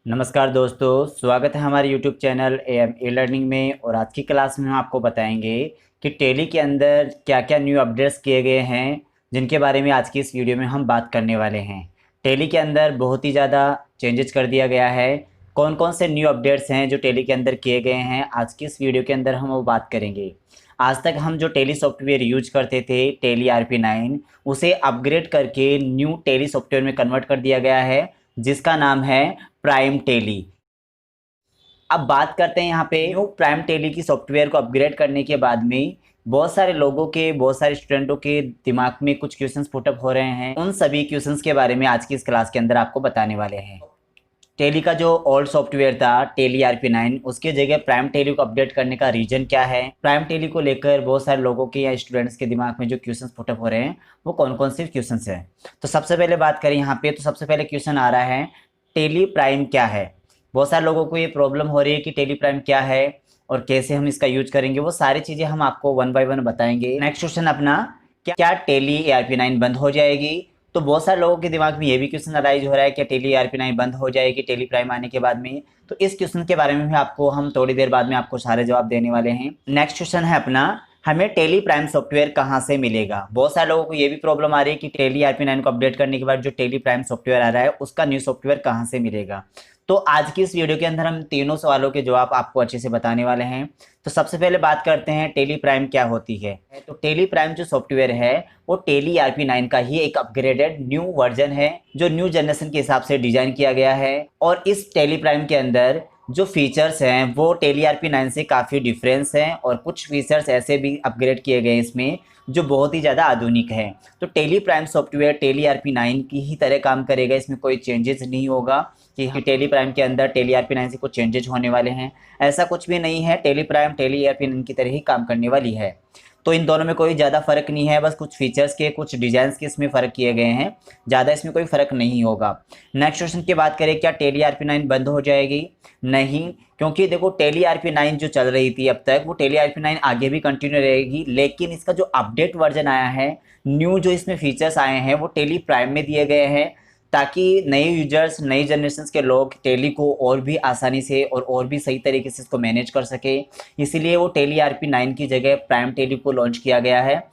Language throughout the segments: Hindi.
नमस्कार दोस्तों, स्वागत है हमारे YouTube चैनल AM ई-लर्निंग में। और आज की क्लास में हम आपको बताएंगे कि टैली के अंदर क्या क्या न्यू अपडेट्स किए गए हैं, जिनके बारे में आज की इस वीडियो में हम बात करने वाले हैं। टैली के अंदर बहुत ही ज़्यादा चेंजेस कर दिया गया है। कौन कौन से न्यू अपडेट्स हैं जो टैली के अंदर किए गए हैं, आज की इस वीडियो के अंदर हम वो बात करेंगे। आज तक हम जो टैली सॉफ्टवेयर यूज करते थे, टैली RP9, उसे अपग्रेड करके न्यू टैली सॉफ्टवेयर में कन्वर्ट कर दिया गया है, जिसका नाम है प्राइम टैली। अब बात करते हैं यहाँ पे न्यू प्राइम टैली की सॉफ्टवेयर को अपग्रेड करने के बाद में बहुत सारे लोगों के, बहुत सारे स्टूडेंटों के दिमाग में कुछ क्वेश्चंस पुटअप हो रहे हैं। उन सभी क्वेश्चंस के बारे में आज की इस क्लास के अंदर आपको बताने वाले हैं। टैली का जो ओल्ड सॉफ्टवेयर था टैली RP9, उसके जगह प्राइम टैली को अपडेट करने का रीजन क्या है, प्राइम टैली को लेकर बहुत सारे लोगों के या स्टूडेंट्स के दिमाग में जो क्वेश्चंस पुटअप हो रहे हैं वो कौन कौन से क्वेश्चंस हैं। तो सबसे पहले बात करें यहाँ पे, तो सबसे पहले क्वेश्चन आ रहा है टैली प्राइम क्या है। बहुत सारे लोगों को ये प्रॉब्लम हो रही है कि टैली प्राइम क्या है और कैसे हम इसका यूज करेंगे। वो सारी चीज़ें हम आपको वन बाय वन बताएंगे। नेक्स्ट क्वेश्चन अपना, क्या टैली RP9 बंद हो जाएगी। तो बहुत सारे लोगों के दिमाग में ये भी क्वेश्चन अराइज हो रहा है कि टैली RP9 बंद हो जाएगी टैली प्राइम आने के बाद में। तो इस क्वेश्चन के बारे में भी आपको हम थोड़ी देर बाद में आपको सारे जवाब देने वाले हैं। नेक्स्ट क्वेश्चन है अपना, हमें टैली प्राइम सॉफ्टवेयर कहाँ से मिलेगा। बहुत सारे लोगों को ये भी प्रॉब्लम आ रही है कि टैली RP9 को अपडेट करने के बाद जो टैली प्राइम सॉफ्टवेयर आ रहा है उसका न्यू सॉफ्टवेयर कहाँ से मिलेगा। तो आज की इस वीडियो के अंदर हम तीनों सवालों के जवाब आपको अच्छे से बताने वाले हैं। तो सबसे पहले बात करते हैं टैली प्राइम क्या होती है। तो टैली प्राइम जो सॉफ्टवेयर है वो टैली RP9 का ही एक अपग्रेडेड न्यू वर्जन है, जो न्यू जनरेशन के हिसाब से डिजाइन किया गया है। और इस टैली प्राइम के अंदर जो फीचर्स हैं वो टैली RP9 से काफ़ी डिफरेंस हैं, और कुछ फीचर्स ऐसे भी अपग्रेड किए गए इसमें जो बहुत ही ज़्यादा आधुनिक है। तो tally prime software tally RP9 की ही तरह काम करेगा, इसमें कोई चेंजेस नहीं होगा कि टैली प्राइम के अंदर टैली RP9 से कुछ चेंजेस होने वाले हैं। ऐसा कुछ भी नहीं है। टैली प्राइम टैली RP9 की तरह ही काम करने वाली है। तो इन दोनों में कोई ज़्यादा फ़र्क नहीं है, बस कुछ फीचर्स के, कुछ डिज़ाइंस के इसमें फ़र्क किए गए हैं, ज़्यादा इसमें कोई फ़र्क नहीं होगा। नेक्स्ट क्वेश्चन की बात करें, क्या टैली RP9 बंद हो जाएगी। नहीं, क्योंकि देखो टैली RP9 जो चल रही थी अब तक, वो टैली RP9 आगे भी कंटिन्यू रहेगी, लेकिन इसका जो अपडेट वर्जन आया है, न्यू जो इसमें फीचर्स आए हैं वो टैली प्राइम में दिए गए हैं, ताकि नए यूजर्स, नई जनरेशन के लोग टैली को और भी आसानी से और भी सही तरीके से इसको मैनेज कर सके। इसीलिए वो टैली RP9 की जगह प्राइम टैली को लॉन्च किया गया है।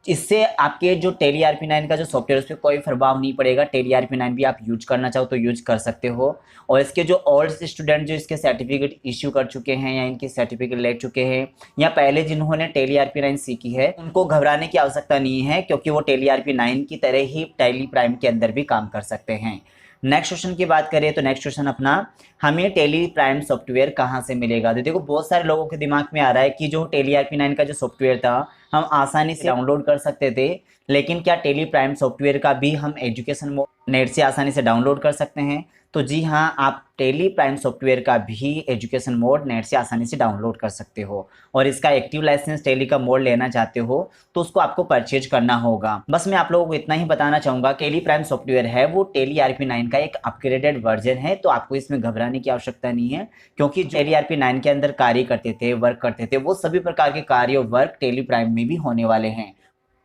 इससे आपके जो टैली RP9 का जो सॉफ्टवेयर उस पर कोई प्रभाव नहीं पड़ेगा। टैली RP9 भी आप यूज करना चाहो तो यूज कर सकते हो। और इसके जो ओल्ड स्टूडेंट जो इसके सर्टिफिकेट इश्यू कर चुके हैं या इनके सर्टिफिकेट ले चुके हैं, या पहले जिन्होंने टैली RP9 सीखी है, उनको घबराने की आवश्यकता नहीं है, क्योंकि वो टैली RP9 की तरह ही टैली प्राइम के अंदर भी काम कर सकते हैं। नेक्स्ट क्वेश्चन की बात करें तो नेक्स्ट क्वेश्चन अपना, हमें टैली प्राइम सॉफ्टवेयर कहाँ से मिलेगा। तो देखो बहुत सारे लोगों के दिमाग में आ रहा है कि जो टैली RP9 का जो सॉफ्टवेयर था हम आसानी से डाउनलोड कर सकते थे, लेकिन क्या टैली प्राइम सॉफ्टवेयर का भी हम एजुकेशन मोड नेट से आसानी से डाउनलोड कर सकते हैं। तो जी हाँ, आप टैली प्राइम सॉफ्टवेयर का भी एजुकेशन मोड नेट से आसानी से डाउनलोड कर सकते हो। और इसका एक्टिव लाइसेंस टैली का मोड लेना चाहते हो तो उसको आपको परचेज करना होगा। बस मैं आप लोगों को इतना ही बताना चाहूँगा, टैली प्राइम सॉफ्टवेयर है वो टैली RP9 का एक अपग्रेडेड वर्जन है, तो आपको इसमें घबराने की आवश्यकता नहीं है, क्योंकि जो टैली RP9 के अंदर कार्य करते थे, वर्क करते थे, वो सभी प्रकार के कार्य और वर्क टैली प्राइम में भी होने वाले हैं।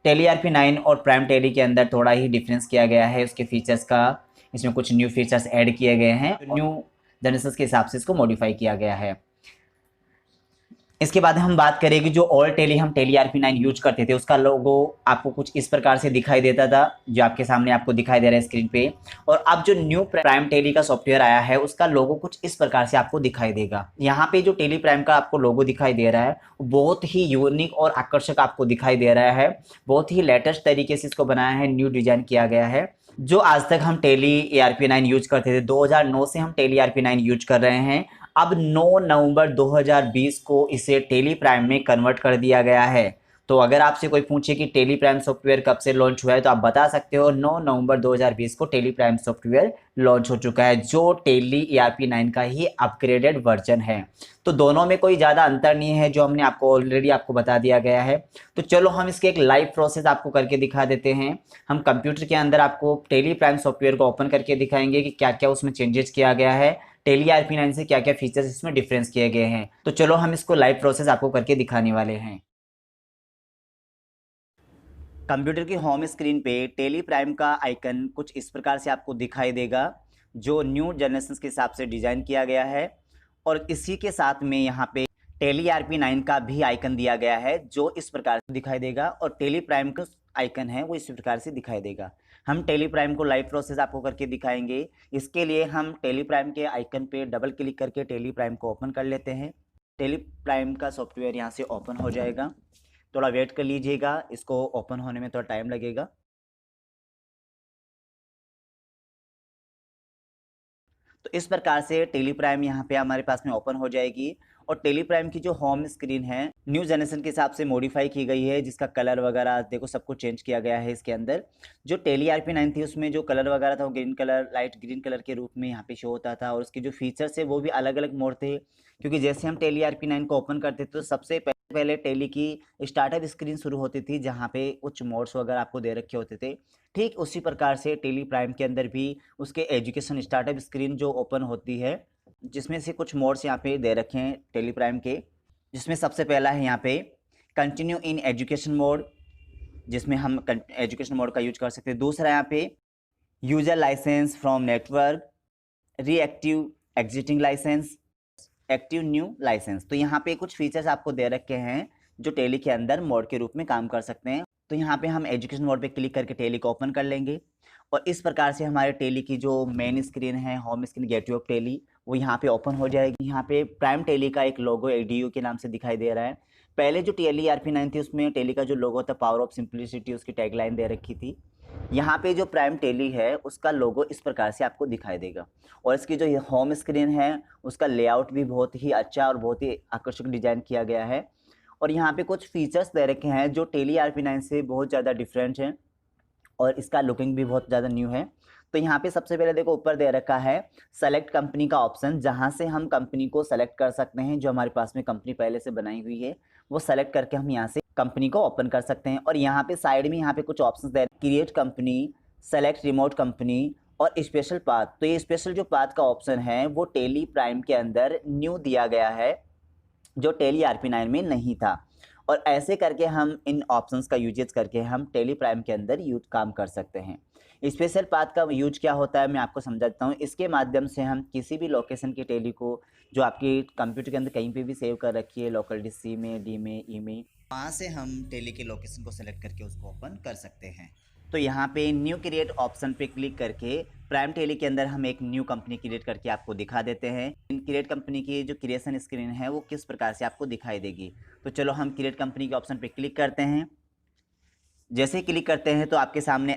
टैली RP9 और प्राइम टैली के अंदर थोड़ा ही डिफरेंस किया गया है उसके फीचर्स का। इसमें कुछ न्यू फीचर्स ऐड किए गए हैं, न्यू जनरेशन के हिसाब से इसको मॉडिफाई किया गया है। इसके बाद हम बात करें कि जो ओल्ड टैली हम टैली RP9 यूज करते थे, उसका लोगो आपको कुछ इस प्रकार से दिखाई देता था, जो आपके सामने आपको दिखाई दे रहा है स्क्रीन पे। और अब जो न्यू प्राइम टैली का सॉफ्टवेयर आया है उसका लोगो कुछ इस प्रकार से आपको दिखाई देगा। यहाँ पे जो टैली प्राइम का आपको लोगो दिखाई दे रहा है बहुत ही यूनिक और आकर्षक आपको दिखाई दे रहा है। बहुत ही लेटेस्ट तरीके से इसको बनाया है, न्यू डिजाइन किया गया है। जो आज तक हम टैली RP9 यूज करते थे, 2009 से हम टैली RP9 यूज कर रहे हैं। अब 9 नवंबर 2020 को इसे टैली प्राइम में कन्वर्ट कर दिया गया है। तो अगर आपसे कोई पूछे कि टैली प्राइम सॉफ्टवेयर कब से लॉन्च हुआ है, तो आप बता सकते हो 9 नवंबर 2020 को टैली प्राइम सॉफ्टवेयर लॉन्च हो चुका है, जो टैली RP9 का ही अपग्रेडेड वर्जन है। तो दोनों में कोई ज़्यादा अंतर नहीं है, जो हमने आपको ऑलरेडी आपको बता दिया गया है। तो चलो हम इसके एक लाइव प्रोसेस आपको करके दिखा देते हैं। हम कंप्यूटर के अंदर आपको टैली प्राइम सॉफ्टवेयर को ओपन करके दिखाएंगे कि क्या क्या उसमें चेंजेस किया गया है, टैली RP9 से क्या क्या फीचर्स इसमें डिफरेंस किए गए हैं। तो चलो हम इसको लाइव प्रोसेस आपको करके दिखाने वाले हैं। कंप्यूटर की होम स्क्रीन पे टेली प्राइम का आइकन कुछ इस प्रकार से आपको दिखाई देगा, जो न्यू जनरेशन के हिसाब से डिज़ाइन किया गया है। और इसी के साथ में यहाँ पे टेली RP9 का भी आइकन दिया गया है, जो इस प्रकार से दिखाई देगा। और टेली प्राइम का आइकन है वो इस प्रकार से दिखाई देगा। हम टेली प्राइम को लाइव प्रोसेस आपको करके दिखाएंगे। इसके लिए हम टेली प्राइम के आइकन पे डबल क्लिक करके टेली प्राइम को ओपन कर लेते हैं। टेली प्राइम का सॉफ्टवेयर यहाँ से ओपन हो जाएगा। थोड़ा वेट कर लीजिएगा, इसको ओपन होने में थोड़ा टाइम लगेगा। तो इस प्रकार से टेली प्राइम यहाँ पे हमारे पास में ओपन हो जाएगी। और टेली प्राइम की जो होम स्क्रीन है न्यू जनरेशन के हिसाब से मॉडिफाई की गई है, जिसका कलर वगैरह देखो सब कुछ चेंज किया गया है इसके अंदर। जो टेली RP9 थी उसमें जो कलर वगैरह था वो green colour, light green colour के रूप में यहाँ पे शो होता था। और उसके जो फीचर्स है वो भी अलग अलग मोड थे, क्योंकि जैसे हम टेली RP9 को ओपन करते थे तो सबसे पहले टेली की स्टार्टअप स्क्रीन शुरू होती थी, जहाँ पे कुछ मोड्स वगैरह आपको दे रखे होते थे। ठीक उसी प्रकार से टेली प्राइम के अंदर भी उसके एजुकेशन स्टार्टअप स्क्रीन जो ओपन होती है, जिसमें से कुछ मोड्स यहाँ पे दे रखे हैं टेली प्राइम के। जिसमें सबसे पहला है यहाँ पे कंटिन्यू इन एजुकेशन मोड, जिसमें हम एजुकेशन मोड का यूज कर सकते हैं। दूसरा यहाँ पे user licence from network, reactive existing licence, active new licence. तो यहाँ पे कुछ फीचर्स आपको दे रखे हैं जो टेली के अंदर मोड के रूप में काम कर सकते हैं। तो यहाँ पे हम एजुकेशन मोड पे क्लिक करके टेली को ओपन कर लेंगे। और इस प्रकार से हमारे टेली की जो मेन स्क्रीन है, home screen gateway of Tally, वो यहाँ पे ओपन हो जाएगी। यहाँ पे प्राइम टेली का एक लोगो ADU के नाम से दिखाई दे रहा है। पहले जो टेली RP9 थी उसमें टेली का जो लोगो था पावर ऑफ सिंप्लिसिटी, उसकी टैगलाइन दे रखी थी। यहाँ पे जो प्राइम टेली है उसका लोगो इस प्रकार से आपको दिखाई देगा। और इसकी जो होम स्क्रीन है उसका लेआउट भी बहुत ही अच्छा और बहुत ही आकर्षक डिजाइन किया गया है। और यहाँ पे कुछ फीचर्स दे रखे हैं जो टेली RP9 से बहुत ज़्यादा डिफरेंट हैं, और इसका लुकिंग भी बहुत ज़्यादा न्यू है। तो यहाँ पे सबसे पहले देखो ऊपर दे रखा है सेलेक्ट कंपनी का ऑप्शन, जहाँ से हम कंपनी को सेलेक्ट कर सकते हैं। जो हमारे पास में कंपनी पहले से बनाई हुई है वो सेलेक्ट करके हम यहाँ से कंपनी को ओपन कर सकते हैं। और यहाँ पे साइड में यहाँ पे कुछ option they create company, select remote company और स्पेशल पाथ। तो ये स्पेशल जो पाथ का ऑप्शन है वो टेली प्राइम के अंदर न्यू दिया गया है, जो टेली RP9 में नहीं था। और ऐसे करके हम इन ऑप्शंस का यूजेस करके हम टेली प्राइम के अंदर यूज काम कर सकते हैं। स्पेशल पाथ का यूज क्या होता है मैं आपको समझाता हूँ। इसके माध्यम से हम किसी भी लोकेशन की टेली को, जो आपकी कंप्यूटर के अंदर कहीं पे भी सेव कर रखी है, लोकल DC में, D में, E में, वहाँ से हम टेली के लोकेशन को सेलेक्ट करके उसको ओपन कर सकते हैं। तो यहाँ पे न्यू क्रिएट ऑप्शन पे क्लिक करके प्राइम टेली के अंदर हम एक न्यू कंपनी क्रिएट करके आपको दिखा देते हैं। इन क्रिएट कंपनी की जो क्रिएशन स्क्रीन है वो किस प्रकार से आपको दिखाई देगी। तो चलो हम क्रिएट कंपनी के ऑप्शन पे क्लिक करते हैं। जैसे ही क्लिक करते हैं तो आपके सामने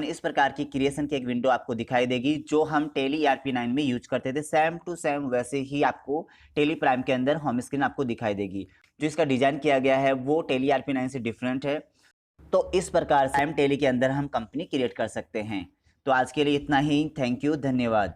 इस प्रकार की क्रिएशन की एक विंडो आपको दिखाई देगी, जो हम टेली RP9 में यूज करते थे। सेम टू सेम वैसे ही आपको टेली प्राइम के अंदर होम स्क्रीन आपको दिखाई देगी। जो इसका डिजाइन किया गया है वो टेली RP9 से डिफरेंट है। तो इस प्रकार से हम टेली के अंदर हम कंपनी क्रिएट कर सकते हैं। तो आज के लिए इतना ही। थैंक यू, धन्यवाद।